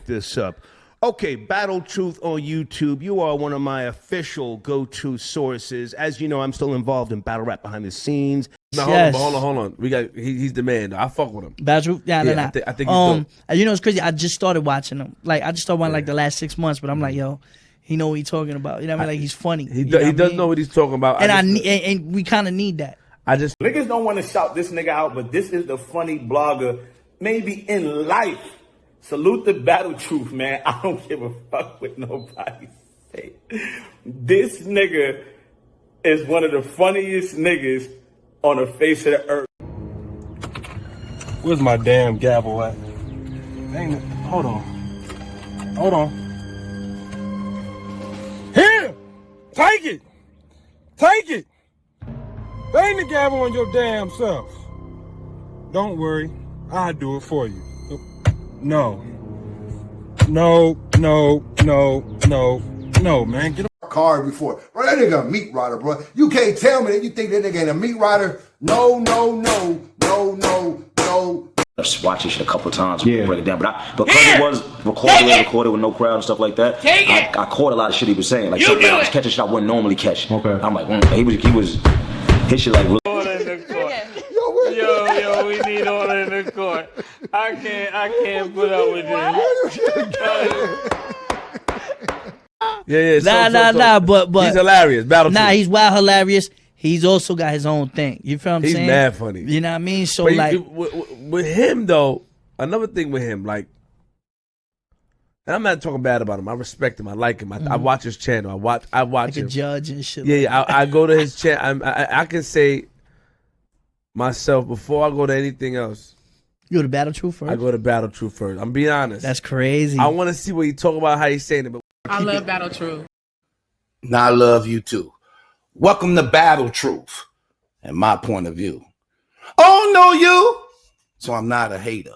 pick this up. Okay, Battle Truth on YouTube. You are one of my official go-to sources. As you know, I'm still involved in battle rap behind the scenes. No, hold on. We got he's the man. I fuck with him. Battle Truth? Yeah. I think he's dope. You know, it's crazy. I just started watching him. Like, I just started watching like the last 6 months, but I'm like, yo, he know what he's talking about. You know what I mean? Like, he's funny. He does know what he's talking about. And and we kind of need that. Niggas don't want to shout this nigga out, but this is the funny blogger, maybe in life. Salute the Battle Truth, man. I don't give a fuck what nobody say. This nigga is one of the funniest niggas on the face of the earth. Where's my damn gavel at? Hold on. Here! Take it! Bang the gavel on your damn self. Don't worry. I'll do it for you. No, man. Get a car before. Bro, that nigga a meat rider, bro. You can't tell me that you think that nigga ain't a meat rider. No. I've watched this shit a couple of times. Break it down, because it was recorded with no crowd and stuff like that. I caught a lot of shit he was saying. Like, I was catching shit I wouldn't normally catch. Okay. I'm like, he was his shit like. Yo, we need order in the court. I can't put up with this. Nah, but he's hilarious. He's wild hilarious. He's also got his own thing. You feel what I'm saying? He's mad funny. You know what I mean? So with him though, another thing with him, like, and I'm not talking bad about him. I respect him. I like him. I watch his channel. I watch like him. A judge and shit. Yeah, I go to his channel. I can say myself before I go to anything else. You go to Battle Truth first? I go to Battle Truth first. I'm being honest. That's crazy. I want to see what he talk about, how he's saying it. But I love Battle Truth. And I love you too. Welcome to Battle Truth, and my point of view. Oh, no, you. So I'm not a hater.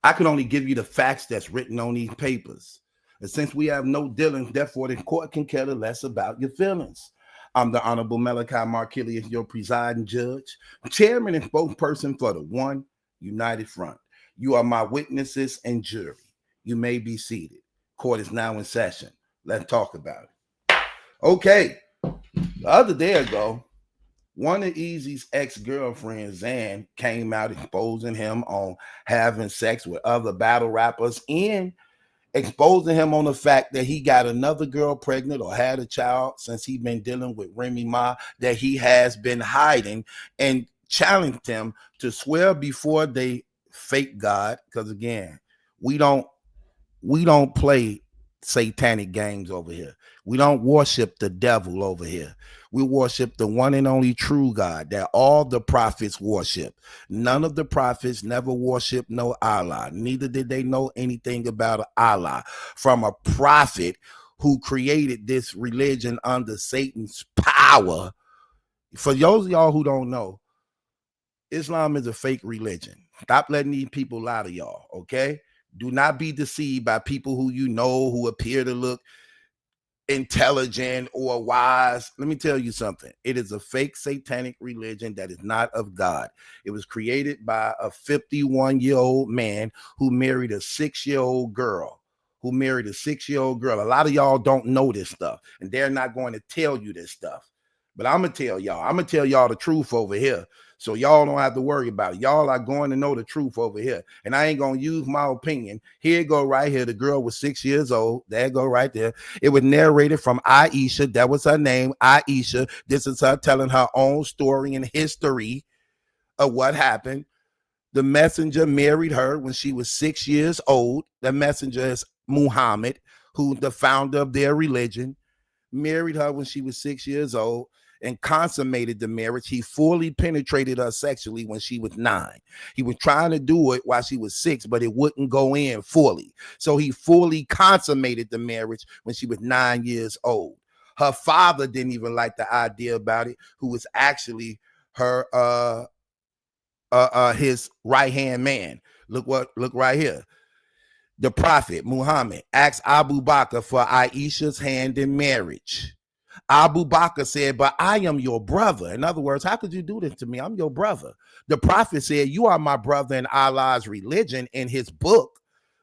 I can only give you the facts that's written on these papers. And since we have no dealings, therefore the court can care less about your feelings. I'm the Honorable MallikiBaker, your presiding judge, chairman and spokesperson for the One United Front. You are my witnesses and jury. You may be seated. Court is now in session. Let's talk about it. Okay. The other day ago, one of Eazy's ex-girlfriends, Zan, came out exposing him on having sex with other battle rappers and exposing him on the fact that he got another girl pregnant or had a child since he's been dealing with Remy Ma that he has been hiding, and challenged him to swear before they fake God. Because again, we don't play satanic games over here. We don't worship the devil over here. We worship the one and only true God that all the prophets worship. None of the prophets never worshiped no Allah. Neither did they know anything about Allah from a prophet who created this religion under Satan's power. For those of y'all who don't know, Islam is a fake religion. Stop letting these people lie to y'all, okay? Do not be deceived by people who you know who appear to look intelligent or wise. Let me tell you something. It is a fake satanic religion that is not of God. It was created by a 51-year-old man who married a 6-year-old girl. A lot of y'all don't know this stuff, and they're not going to tell you this stuff. But I'm going to tell y'all. I'm going to tell y'all the truth over here. So y'all don't have to worry about it. Y'all are going to know the truth over here. And I ain't going to use my opinion. Here it go right here. The girl was 6 years old. There it go right there. It was narrated from Aisha. That was her name, Aisha. This is her telling her own story and history of what happened. The messenger married her when she was 6 years old. The messenger is Muhammad, who's the founder of their religion. Married her when she was 6 years old and consummated the marriage. He fully penetrated her sexually when she was 9. He was trying to do it while she was 6, but it wouldn't go in fully. So he fully consummated the marriage when she was 9 years old. Her father didn't even like the idea about it, who was actually her his right-hand man. Look right here. The prophet Muhammad asked Abu Bakr for Aisha's hand in marriage. Abu Bakr said, but I am your brother. In other words, how could you do this to me? I'm your brother. The prophet said, you are my brother in Allah's religion in his book,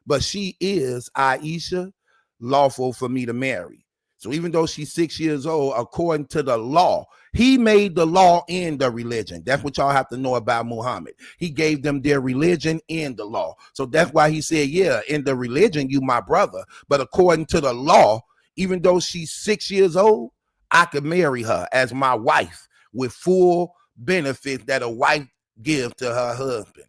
but she is, Aisha, lawful for me to marry. So even though she's 6 years old, according to the law, he made the law and the religion. That's what y'all have to know about Muhammad. He gave them their religion and the law. So that's why he said, yeah, in the religion, you my brother. But according to the law, even though she's 6 years old, I could marry her as my wife with full benefits that a wife gives to her husband.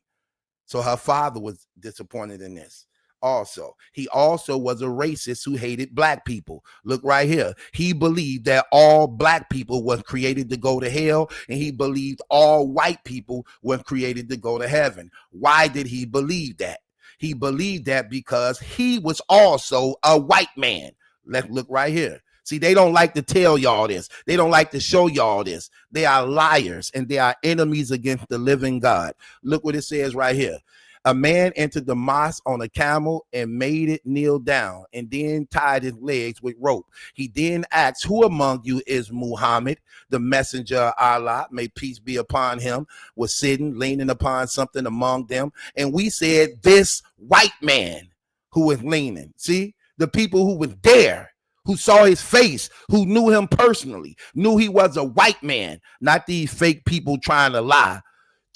So her father was disappointed in this. Also, he also was a racist who hated black people. Look right here. He believed that all black people were created to go to hell, and he believed all white people were created to go to heaven. Why did he believe that? He believed that because he was also a white man. Let's look right here. See, they don't like to tell y'all this. They don't like to show y'all this. They are liars, and they are enemies against the living God. Look what it says right here. A man entered the mosque on a camel and made it kneel down and then tied his legs with rope. He then asked, who among you is Muhammad, the messenger of Allah, may peace be upon him, was sitting, leaning upon something among them. And we said, this white man who was leaning. See, the people who were there, who saw his face, who knew him personally, knew he was a white man, not these fake people trying to lie.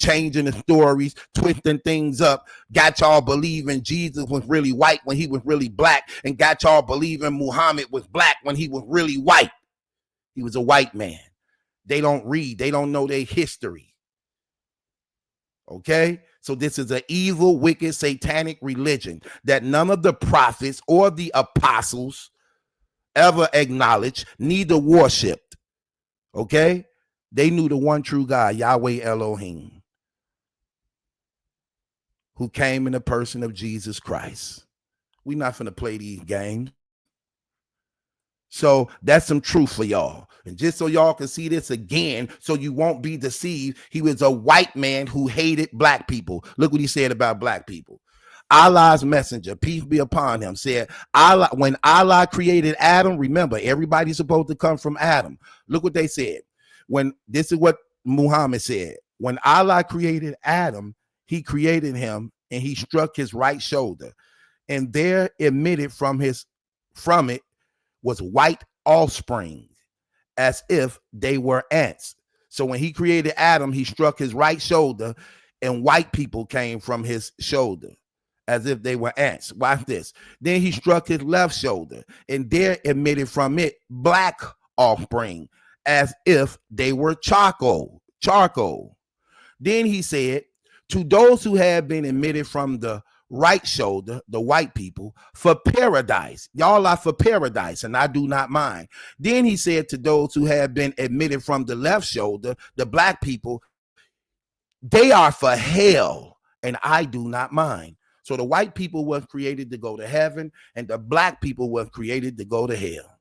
Changing the stories, twisting things up, got y'all believing Jesus was really white when he was really black, and got y'all believing Muhammad was black when he was really white. He was a white man. They don't read. They don't know their history. Okay? So this is an evil, wicked, satanic religion that none of the prophets or the apostles ever acknowledged, neither worshipped. Okay? They knew the one true God, Yahweh Elohim, who came in the person of Jesus Christ. We're not finna play these games. So that's some truth for y'all. And just so y'all can see this again, so you won't be deceived, he was a white man who hated black people. Look what he said about black people. Allah's messenger, peace be upon him, said, Allah, when Allah created Adam, remember, everybody's supposed to come from Adam. Look what they said. This is what Muhammad said. When Allah created Adam, he created him and he struck his right shoulder, and there emitted from it was white offspring, as if they were ants. So when he created Adam, he struck his right shoulder, and white people came from his shoulder, as if they were ants. Watch this. Then he struck his left shoulder, and there emitted from it black offspring, as if they were charcoal. Then he said, to those who have been emitted from the right shoulder, the white people, for paradise. Y'all are for paradise, and I do not mind. Then he said to those who have been admitted from the left shoulder, the black people, they are for hell, and I do not mind. So the white people were created to go to heaven, and the black people were created to go to hell.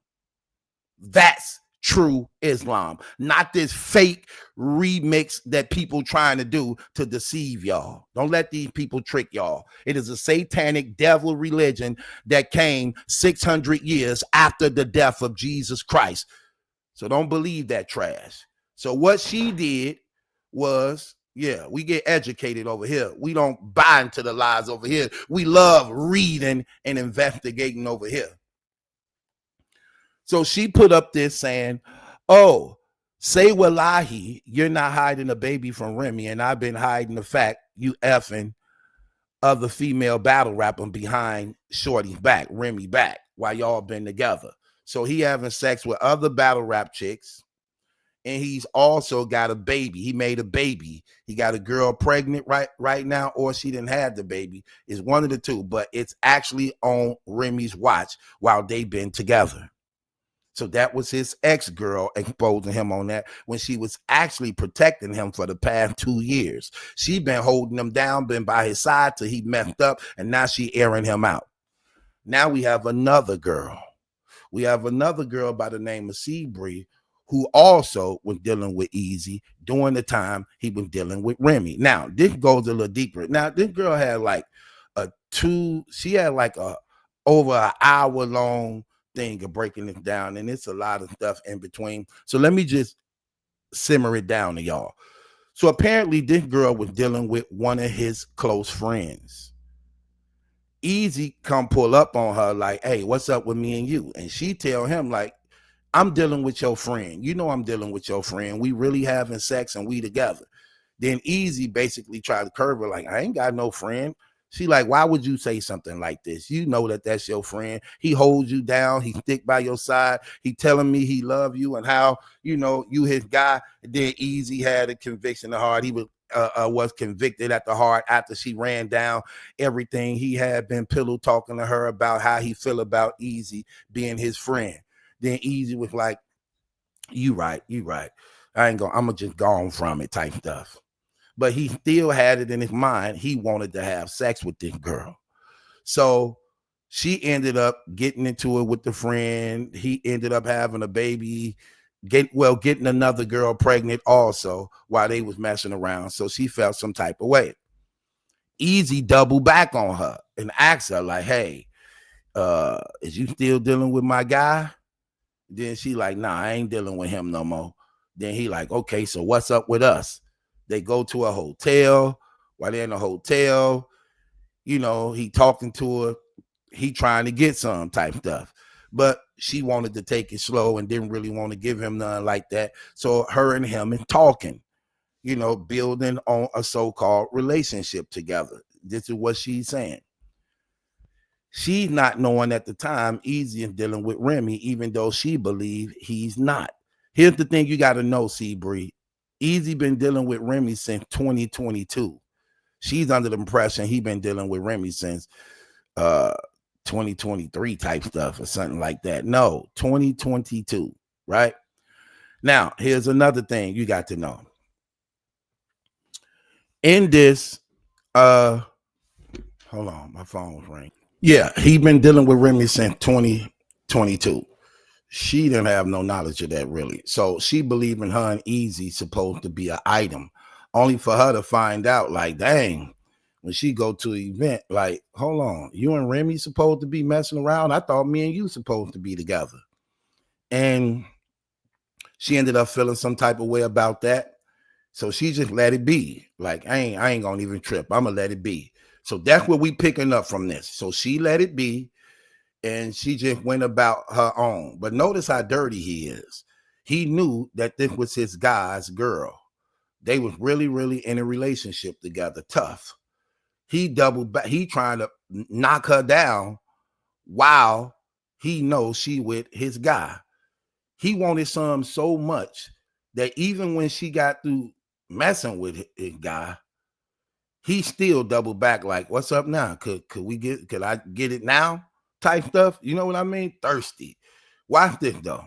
That's true Islam, not this fake remix that people trying to do to deceive y'all. Don't let these people trick y'all. It is a satanic devil religion that came 600 years after the death of Jesus Christ. So don't believe that trash. So what she did was, yeah, we get educated over here. We don't buy into the lies over here. We love reading and investigating over here. So she put up this saying, oh, say wallahi, you're not hiding a baby from Remy, and I've been hiding the fact you effing other female battle rapper behind Shorty's back, Remy back, while y'all been together. So he having sex with other battle rap chicks, and he's also got a baby. He made a baby. He got a girl pregnant right now, or she didn't have the baby. It's one of the two, but it's actually on Remy's watch while they've been together. So that was his ex-girl exposing him on that when she was actually protecting him for the past 2 years. She been holding him down, been by his side till he messed up, and now she airing him out. Now we have another girl. We have another girl by the name of Sebree, who also was dealing with Easy during the time he was dealing with Remy. Now, this goes a little deeper. Now, this girl had like over an hour long thing of breaking it down, and it's a lot of stuff in between. So let me just simmer it down to y'all. So apparently this girl was dealing with one of his close friends, Easy come pull up on her like, hey, what's up with me and you? And she tell him like, I'm dealing with your friend. You know I'm dealing with your friend. We really having sex and we together. Then Easy basically tried to curve her like, I ain't got no friend. She like, why would you say something like this? You know that that's your friend. He holds you down. He stick by your side. He telling me he love you and how, you know, you his guy. And then Easy had a conviction of heart. He was convicted at the heart after she ran down everything. He had been pillow talking to her about how he feel about Easy being his friend. Then Easy was like, you right. I'm gonna just go on from it type stuff. But he still had it in his mind. He wanted to have sex with this girl. So she ended up getting into it with the friend. He ended up having a baby, getting another girl pregnant also while they was messing around. So she felt some type of way. Easy doubled back on her and asked her like, hey, is you still dealing with my guy? Then she like, nah, I ain't dealing with him no more. Then he like, okay, so what's up with us? They go to a hotel. While they're in the hotel, you know, he talking to her. He trying to get some type stuff. But she wanted to take it slow and didn't really want to give him none like that. So her and him and talking, you know, building on a so-called relationship together. This is what she's saying. She's not knowing at the time Easy is dealing with Remy, even though she believed he's not. Here's the thing you got to know, Sebree. Easy been dealing with Remy since 2022. She's under the impression he been dealing with Remy since 2023 type stuff or something like that. No, 2022, right? Now, here's another thing you got to know. In this, hold on, my phone was ringing. Yeah, he been dealing with Remy since 2022. She didn't have no knowledge of that really. So she believed in her and Easy supposed to be an item, only for her to find out like, dang, when she go to an event, like, hold on, you and Remy supposed to be messing around? I thought me and you supposed to be together. And she ended up feeling some type of way about that. So she just let it be. Like, I ain't gonna even trip. I'm gonna let it be. So that's what we picking up from this. So she let it be. And she just went about her own. But notice how dirty he is. He knew that this was his guy's girl. They was really, really in a relationship together. Tough. He doubled back. He trying to knock her down while he knows she with his guy. He wanted some so much that even when she got through messing with his guy, he still doubled back like, what's up now? Could I get it now? Type stuff, you know what I mean? Thirsty. Watch this though.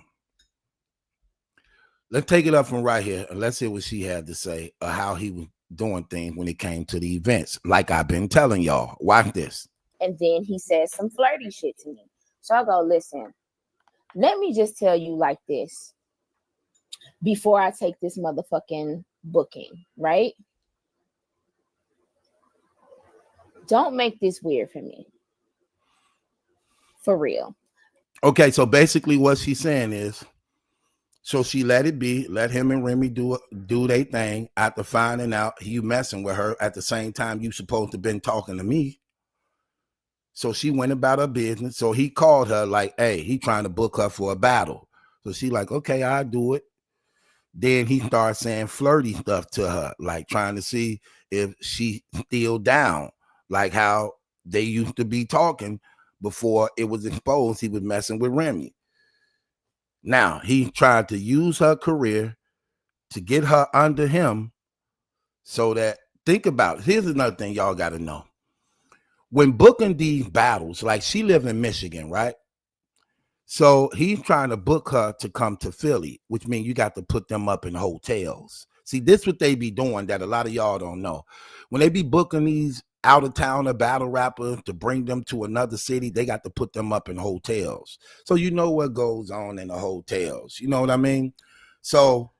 Let's take it up from right here and let's hear what she had to say or how he was doing things when it came to the events. Like I've been telling y'all. Watch this. And then he said some flirty shit to me. So I go, listen, let me just tell you like this before I take this motherfucking booking, right? Don't make this weird for me. For real. Okay, so basically what she's saying is, so she let it be, let him and Remy do their thing after finding out you messing with her at the same time you supposed to been talking to me. So she went about her business. So he called her like, hey, he trying to book her for a battle. So she like, okay, I'll do it. Then he started saying flirty stuff to her, like trying to see if she still down, like how they used to be talking before it was exposed he was messing with Remy. Now, he tried to use her career to get her under him so that, think about it. Here's another thing y'all got to know. When booking these battles, like she live in Michigan, right? So he's trying to book her to come to Philly, which means you got to put them up in hotels. See, this what they be doing that a lot of y'all don't know. When they be booking these out of town battle rappers to bring them to another city, they got to put them up in hotels. So you know what goes on in the hotels. You know what I mean? So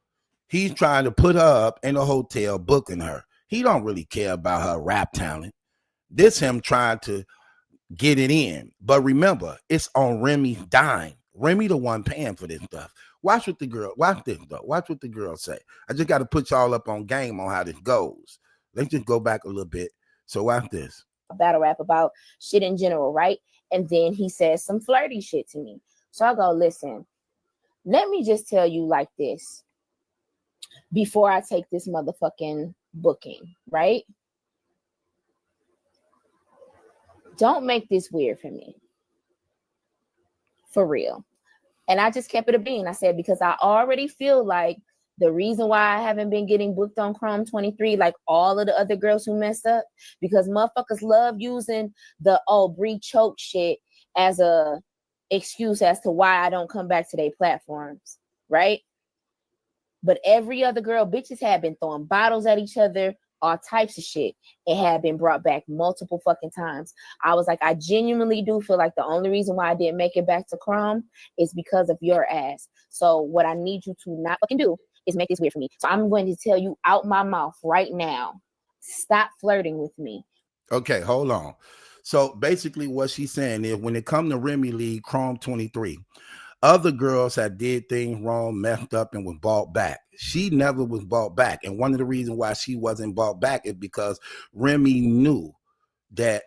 he's trying to put her up in a hotel, booking her. He don't really care about her rap talent. This him trying to get it in. But remember, it's on Remy's dime. Remy the one paying for this stuff. Watch what the girl, watch this though. Watch what the girl say. I just got to put y'all up on game on how this goes. Let's just go back a little bit. So watch this. battle rap, about shit in general, right? And then he says some flirty shit to me. So I go, listen, let me just tell you like this before I take this motherfucking booking, right? Don't make this weird for me. For real. And I just kept it a bean. I said, because I already feel like the reason why I haven't been getting booked on Chrome 23, like all of the other girls who messed up, because motherfuckers love using the Bree choke shit as a excuse as to why I don't come back to their platforms, right? But every other girl, bitches had been throwing bottles at each other, all types of shit. It had been brought back multiple fucking times. I was like, I genuinely do feel like the only reason why I didn't make it back to Chrome is because of your ass. So what I need you to not fucking do is make this weird for me. So I'm going to tell you out my mouth right now, stop flirting with me. Okay, hold on. So basically what she's saying is when it comes to Remy League, Chrome 23, other girls had did things wrong, messed up, and was brought back. She never was brought back. And one of the reasons why she wasn't brought back is because Remy knew that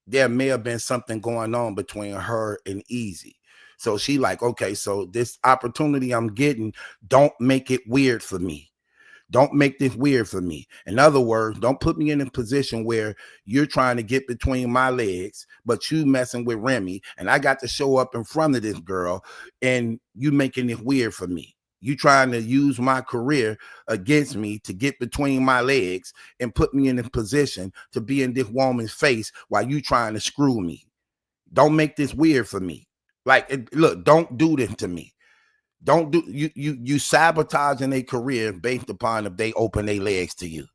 there may have been something going on between her and Easy. So she like, okay, so this opportunity I'm getting, don't make it weird for me. Don't make this weird for me. In other words, don't put me in a position where you're trying to get between my legs, but you messing with Remy, and I got to show up in front of this girl, and you making it weird for me. You trying to use my career against me to get between my legs and put me in a position to be in this woman's face while you trying to screw me. Don't make this weird for me. Like, look, don't do this to me. Don't do you sabotaging a career based upon if they open their legs to you.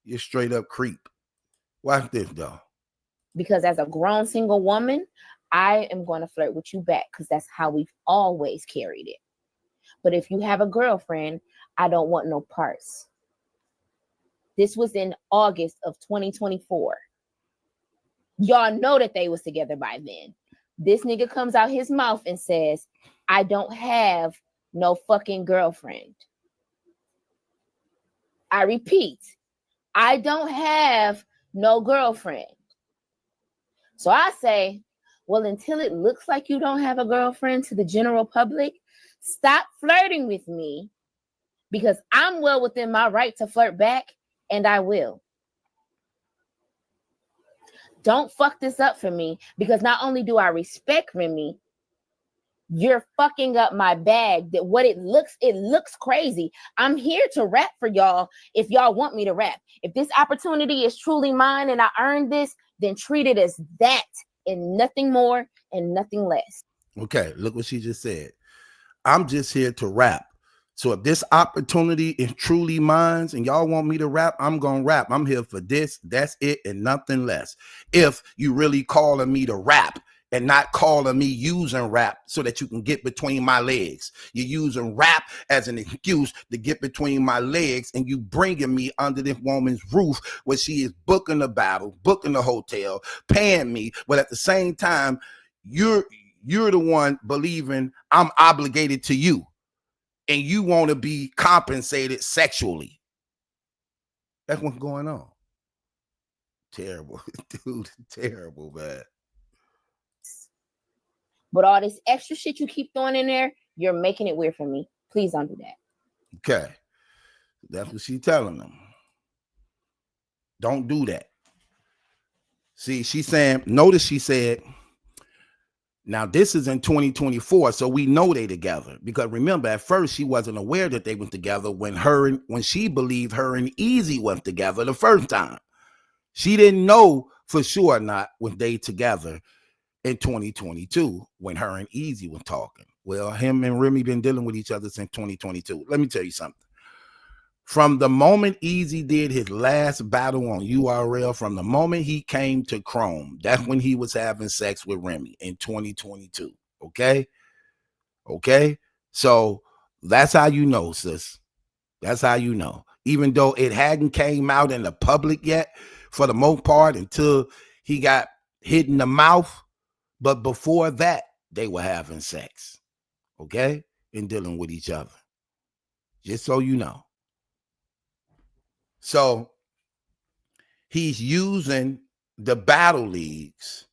You're straight up creep. Watch this though. Because as a grown single woman, I am going to flirt with you back because that's how we've always carried it. But if you have a girlfriend, I don't want no parts. This was in August of 2024. Y'all know that they was together by then. This nigga comes out his mouth and says, I don't have no fucking girlfriend. I repeat, I don't have no girlfriend. So I say, well, until it looks like you don't have a girlfriend to the general public, stop flirting with me because I'm well within my right to flirt back, and I will. Don't fuck this up for me because not only do I respect Remy, you're fucking up my bag. That what it looks crazy. I'm here to rap for y'all if y'all want me to rap. If this opportunity is truly mine and I earned this, then treat it as that and nothing more and nothing less. Okay, look what she just said. I'm just here to rap. So if this opportunity is truly mine and y'all want me to rap, I'm going to rap. I'm here for this. That's it and nothing less. If you really calling me to rap and not calling me using rap so that you can get between my legs. You're using rap as an excuse to get between my legs, and you bringing me under this woman's roof where she is booking the battle, booking the hotel, paying me, but at the same time, you're the one believing I'm obligated to you. And you want to be compensated sexually. That's what's going on. Terrible, dude. Terrible, man. But all this extra shit you keep throwing in there, you're making it weird for me. Please don't do that. Okay. That's what she's telling them. Don't do that. See, she's saying, notice she said, now this is in 2024, so we know they together. Because remember, at first she wasn't aware that they went together when she believed her and Easy went together the first time. She didn't know for sure or not when they together in 2022 when her and Easy were talking. Well, him and Remy been dealing with each other since 2022. Let me tell you something. From the moment Easy did his last battle on URL, from the moment he came to Chrome, that's when he was having sex with Remy in 2022. Okay? Okay? So that's how you know, sis. That's how you know. Even though it hadn't came out in the public yet, for the most part, until he got hit in the mouth. But before that, they were having sex. Okay? And dealing with each other. Just so you know. So he's using the battle leagues,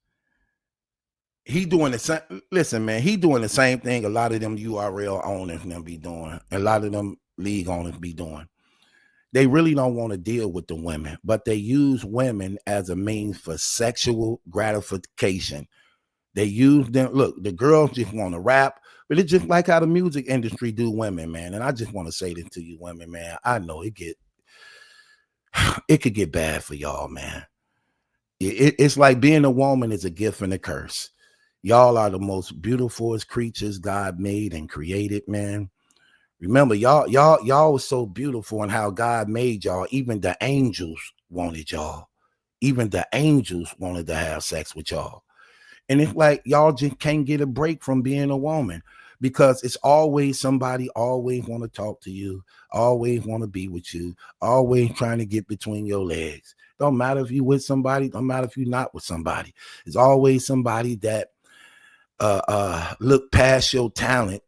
he doing the same. Listen, man, he doing the same thing a lot of them URL owners them be doing. A lot of them league owners be doing. They really don't want to deal with the women, but they use women as a means for sexual gratification. They use them. Look, the girls just want to rap, but it's just like how the music industry do women, man. And I just want to say this to you, women, man. I know it could get bad for y'all, man. It's like being a woman is a gift and a curse. Y'all are the most beautiful creatures God made and created, man. Remember, y'all was so beautiful in how God made y'all. Even the angels wanted y'all. Even the angels wanted to have sex with y'all. And it's like y'all just can't get a break from being a woman, because it's always somebody always want to talk to you, always want to be with you, always trying to get between your legs. Don't matter if you with somebody, don't matter if you're not with somebody. It's always somebody that look past your talent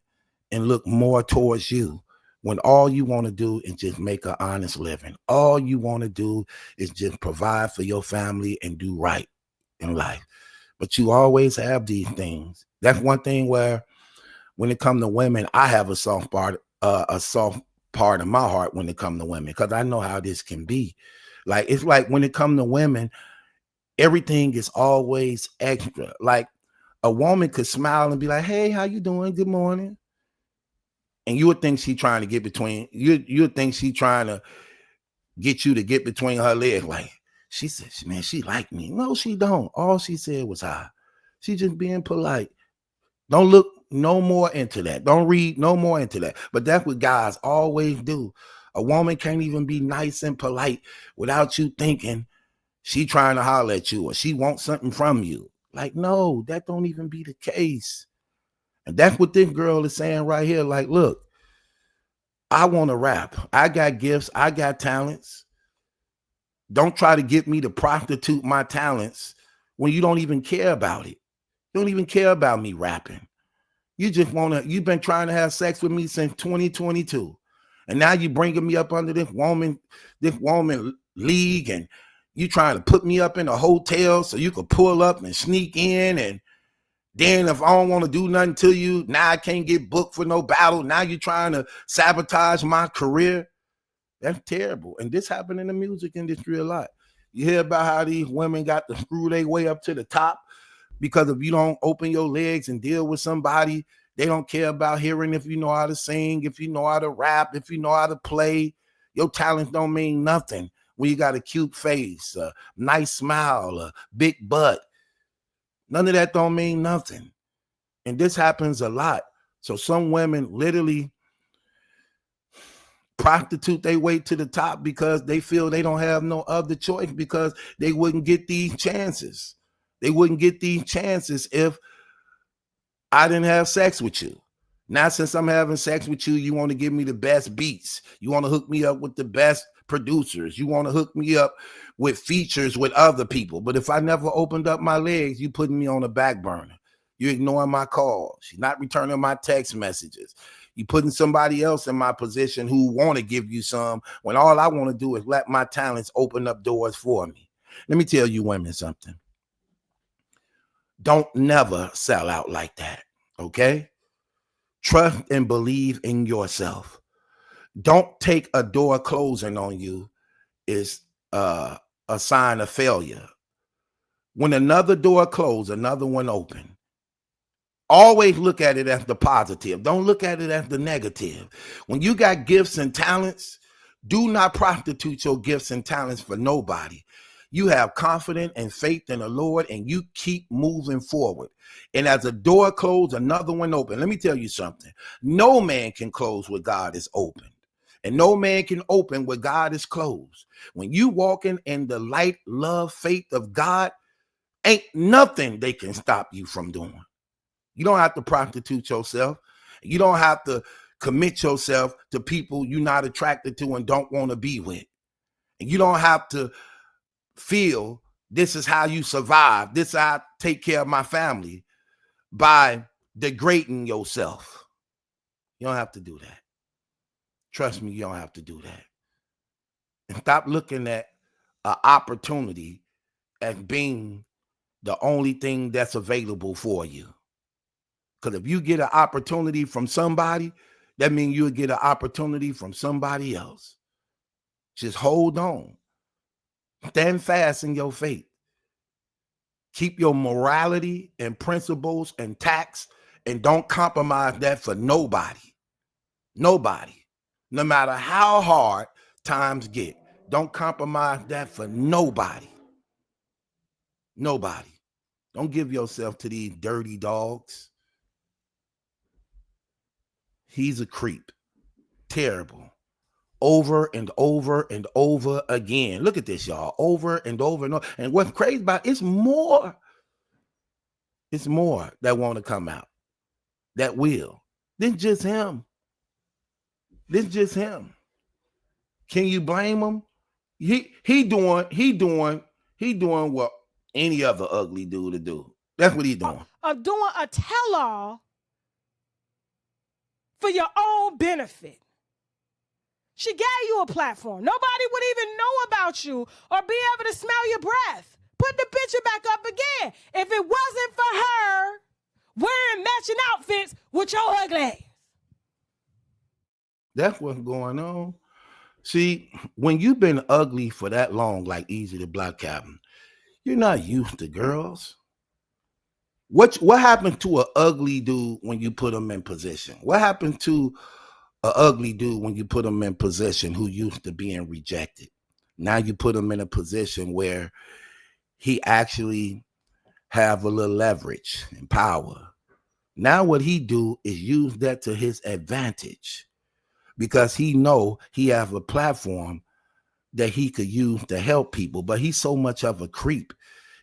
and look more towards you, when all you want to do is just make an honest living. All you want to do is just provide for your family and do right in life. But you always have these things. That's one thing where when it comes to women, I have a soft part of my heart when it comes to women, because I know how this can be. Like, it's like when it comes to women, everything is always extra. Like, a woman could smile and be like, hey, how you doing? Good morning. And you would think she trying to get between you. You would think she trying to get you to get between her legs. Like, she said, man, she like me. No, she don't. All she said was hi. She just being polite. Don't look no more into that. Don't read no more into that. But that's what guys always do. A woman can't even be nice and polite without you thinking she trying to holler at you or she wants something from you. Like, no, that don't even be the case. And that's what this girl is saying right here. Like, look, I want to rap. I got gifts. I got talents. Don't try to get me to prostitute my talents when you don't even care about it. You don't even care about me rapping. You just want to, you've been trying to have sex with me since 2022. And now you bringing me up under this woman league, and you trying to put me up in a hotel so you could pull up and sneak in. And then if I don't want to do nothing to you, now I can't get booked for no battle. Now you're trying to sabotage my career. That's terrible. And this happened in the music industry a lot. You hear about how these women got to screw their way up to the top because if you don't open your legs and deal with somebody, they don't care about hearing if you know how to sing, if you know how to rap, if you know how to play. Your talents don't mean nothing when you got a cute face, a nice smile, a big butt. None of that don't mean nothing. And this happens a lot. So some women literally prostitute their way to the top because they feel they don't have no other choice, because they wouldn't get these chances. They wouldn't get these chances if I didn't have sex with you. Now, since I'm having sex with you, you want to give me the best beats. You want to hook me up with the best producers. You want to hook me up with features with other people. But if I never opened up my legs, you putting me on the back burner. You ignoring my calls. You're not returning my text messages. You putting somebody else in my position who want to give you some, when all I want to do is let my talents open up doors for me. Let me tell you women something. Don't never sell out like that, okay? Trust and believe in yourself. Don't take a door closing on you is a sign of failure. When another door closed, another one open. Always look at it as the positive. Don't look at it as the negative. When you got gifts and talents, do not prostitute your gifts and talents for nobody. You have confidence and faith in the Lord, and you keep moving forward. And as a door closed, another one open. Let me tell you something. No man can close what God is open, and no man can open what God is closed. When you walking in the light, love, faith of God, ain't nothing they can stop you from doing. You don't have to prostitute yourself. You don't have to commit yourself to people you're not attracted to and don't want to be with. And you don't have to feel this is how you survive. This is how I take care of my family, by degrading yourself. You don't have to do that. Trust me, you don't have to do that. And stop looking at an opportunity as being the only thing that's available for you. Because if you get an opportunity from somebody, that means you'll get an opportunity from somebody else. Just hold on. Stand fast in your faith. Keep your morality and principles intact, and don't compromise that for nobody. Nobody. No matter how hard times get, don't compromise that for nobody. Nobody. Don't give yourself to these dirty dogs. He's a creep. Terrible. Over and over and over again. Look at this, y'all. Over and over and over. And what's crazy about it, it's more. It's more that want to come out. That will. This just him. This just him. Can you blame him? He doing what any other ugly dude to do. That's what he's doing. Of doing a tell-all for your own benefit. She gave you a platform. Nobody would even know about you or be able to smell your breath. Put the picture back up again. If it wasn't for her wearing matching outfits with your ugly ass. That's what's going on. See, when you've been ugly for that long, like Easy the Black Captain, you're not used to girls. What happened to an ugly dude when you put him in position? What happened to an ugly dude when you put him in position who used to being rejected? Now you put him in a position where he actually have a little leverage and power. Now what he do is use that to his advantage, because he know he have a platform that he could use to help people, but he's so much of a creep.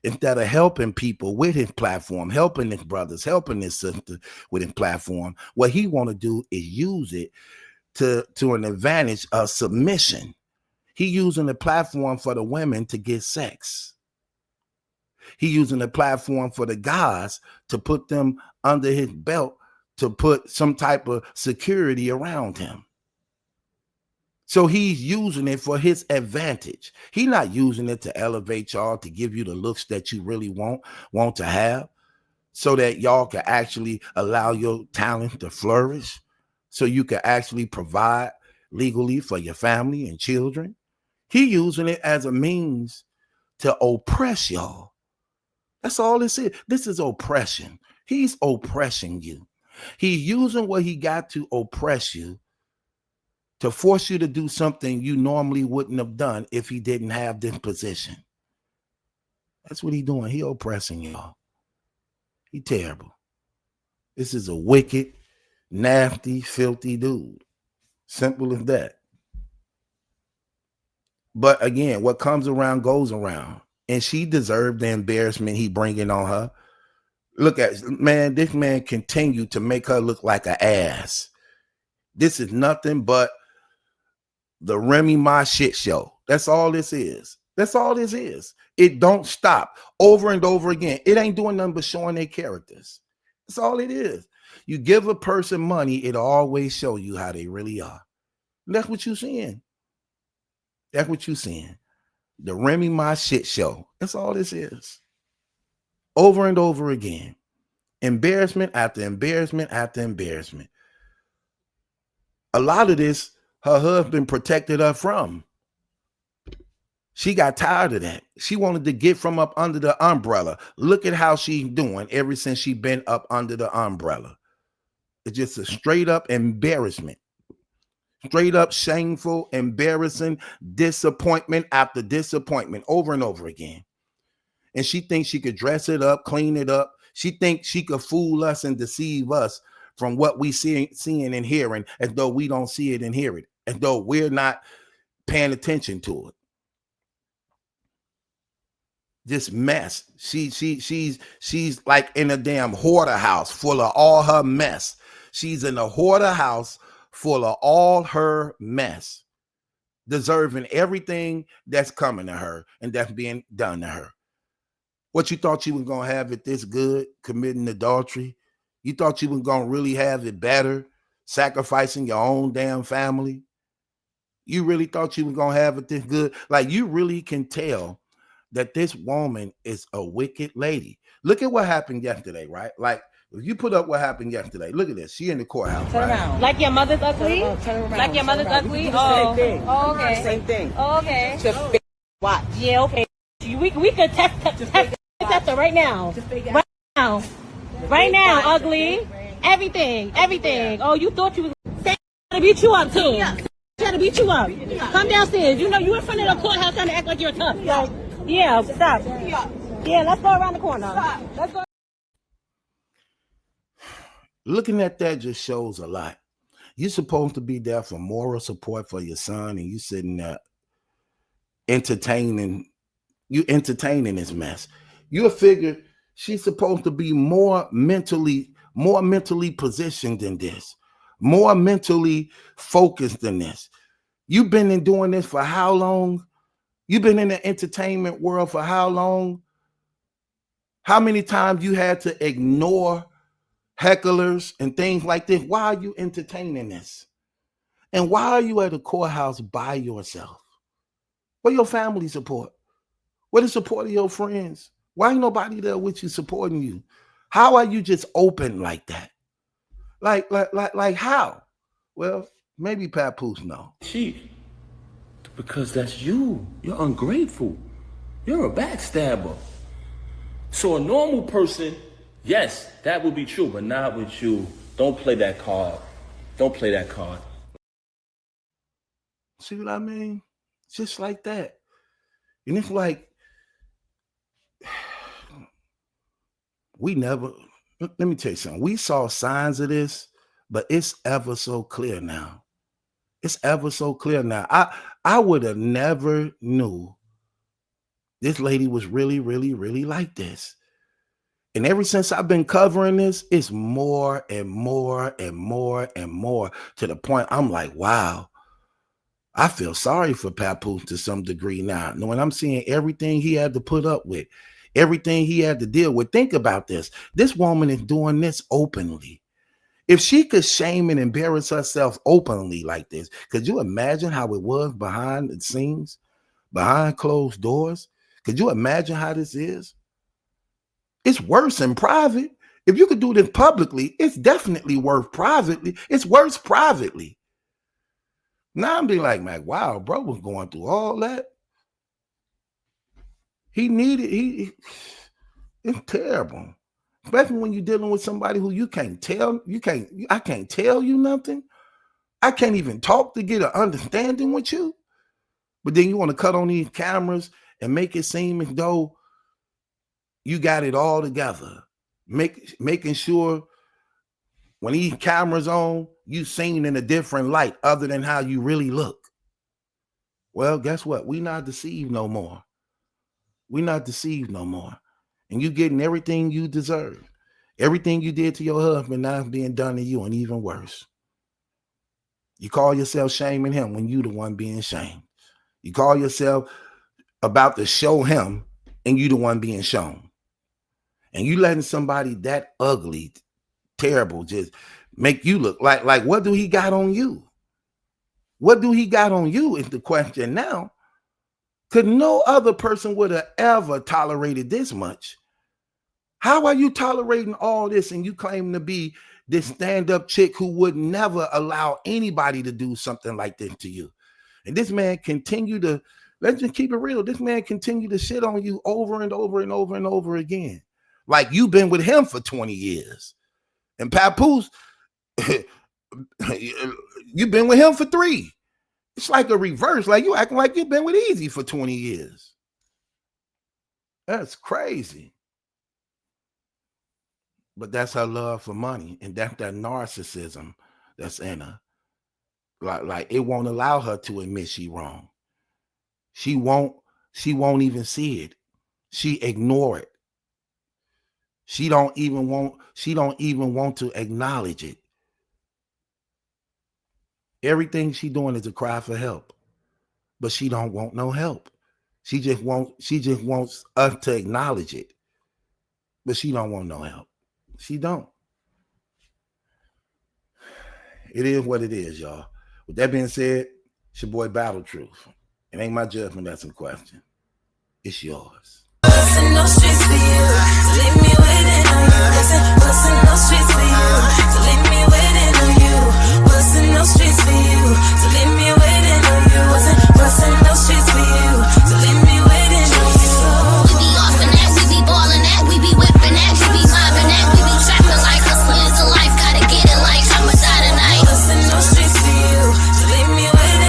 Instead of helping people with his platform, helping his brothers, helping his sister with his platform, what he want to do is use it to an advantage of submission. He using the platform for the women to get sex. He using the platform for the guys to put them under his belt, to put some type of security around him. So he's using it for his advantage. He's not using it to elevate y'all, to give you the looks that you really want to have, so that y'all can actually allow your talent to flourish, so you can actually provide legally for your family and children. He using it as a means to oppress y'all. That's all this is. This is oppression. He's oppressing you. He's using what he got to oppress you, to force you to do something you normally wouldn't have done if he didn't have this position. That's what he's doing. He oppressing y'all. He terrible. This is a wicked, nasty, filthy dude. Simple as that. But again, what comes around goes around. And she deserved the embarrassment he bringing on her. Look at, man, this man continued to make her look like an ass. This is nothing but the Remy My Shit show. That's all this is. That's all this is. It don't stop over and over again. It ain't doing nothing but showing their characters. That's all it is. You give a person money, it'll always show you how they really are. And that's what you're seeing. That's what you're seeing. The Remy My Shit show. That's all this is. Over and over again. Embarrassment after embarrassment after embarrassment. A lot of this, her husband protected her from. She got tired of that. She wanted to get from up under the umbrella. Look at how she's doing ever since she been up under the umbrella. It's just a straight up embarrassment. Straight up shameful, embarrassing, disappointment after disappointment over and over again. And she thinks she could dress it up, clean it up. She thinks she could fool us and deceive us from what we seeing and hearing, as though we don't see it and hear it, as though we're not paying attention to it. This mess. She's like in a damn hoarder house full of all her mess. She's in a hoarder house full of all her mess, deserving everything that's coming to her and that's being done to her. What, you thought you was gonna have it this good, committing adultery? You thought you was gonna really have it better, sacrificing your own damn family? You really thought you was gonna have it this good? Like, you really can tell that this woman is a wicked lady. Look at what happened yesterday, right? Like, if you put up what happened yesterday, look at this. She in the courthouse. Turn around. Like your mother's ugly? Turn around. Like your mother's ugly? Oh, same thing. Oh, okay. Same thing. Oh, okay. Just watch. Yeah, okay. We could test her right now. Right now. Right now, ugly. Everything. Oh, you thought you was trying to beat you up too. Trying to beat you up. Come downstairs. You know you in front of the courthouse trying to act like you're tough. Yeah, stop. Yeah, let's go around the corner. Let's go. Looking at that just shows a lot. You're supposed to be there for moral support for your son, and you sitting there entertaining this mess. You figure she's supposed to be more mentally positioned than this, more mentally focused than this. You've been in doing this for how long? You've been in the entertainment world for how long? How many times you had to ignore hecklers and things like this? Why are you entertaining this? And why are you at a courthouse by yourself? Where your family support? Where the support of your friends? Why ain't nobody there with you supporting you? How are you just open like that? Like how? Well, maybe Papoose know. Chief, because that's you. You're ungrateful. You're a backstabber. So a normal person, yes, that would be true, but not with you. Don't play that card. Don't play that card. See what I mean? Just like that. And it's like, let me tell you something. We saw signs of this, but it's ever so clear now. It's ever so clear now. I would have never knew this lady was really, really, really like this. And ever since I've been covering this, it's more and more and more and more to the point I'm like, wow, I feel sorry for Papoose to some degree now. When I'm seeing everything he had to put up with, everything he had to deal with. Think about this. This woman is doing this openly. If she could shame and embarrass herself openly like this, could you imagine how it was behind the scenes, behind closed doors? Could you imagine how this is? It's worse in private. If you could do this publicly, it's definitely worse privately. It's worse privately. Now I'm being like, man, wow, bro was going through all that. It's terrible. Especially when you're dealing with somebody who I can't tell you nothing. I can't even talk to get an understanding with you. But then you want to cut on these cameras and make it seem as though you got it all together. Making sure when these cameras on, you seen in a different light other than how you really look. Well, guess what? We not deceived no more. We're not deceived no more. And you getting everything you deserve. Everything you did to your husband now is being done to you, and even worse. You call yourself shaming him when you the one being shamed. You call yourself about to show him, and you the one being shown. And you letting somebody that ugly, terrible, just make you look like what do he got on you? What do he got on you is the question now. Because no other person would have ever tolerated this much. How are you tolerating all this and you claim to be this stand-up chick who would never allow anybody to do something like this to you? And this man continue to, let's just keep it real, this man continue to shit on you over and over and over and over again. Like you've been with him for 20 years. And Papoose, you've been with him for 3. It's like a reverse. Like you acting like you've been with Easy for 20 years. That's crazy. But that's her love for money. And that's that narcissism that's in her. Like it won't allow her to admit she wrong. She won't even see it. She ignore it. She don't even want to acknowledge it. Everything she doing is a cry for help, but she don't want no help. She just wants us to acknowledge it, but she don't want no help. She don't. It is what it is, y'all. With that being said, it's your boy Battle Truth. It ain't my judgment that's in question. It's yours. No streets for you. Leave me waiting on you. Listen,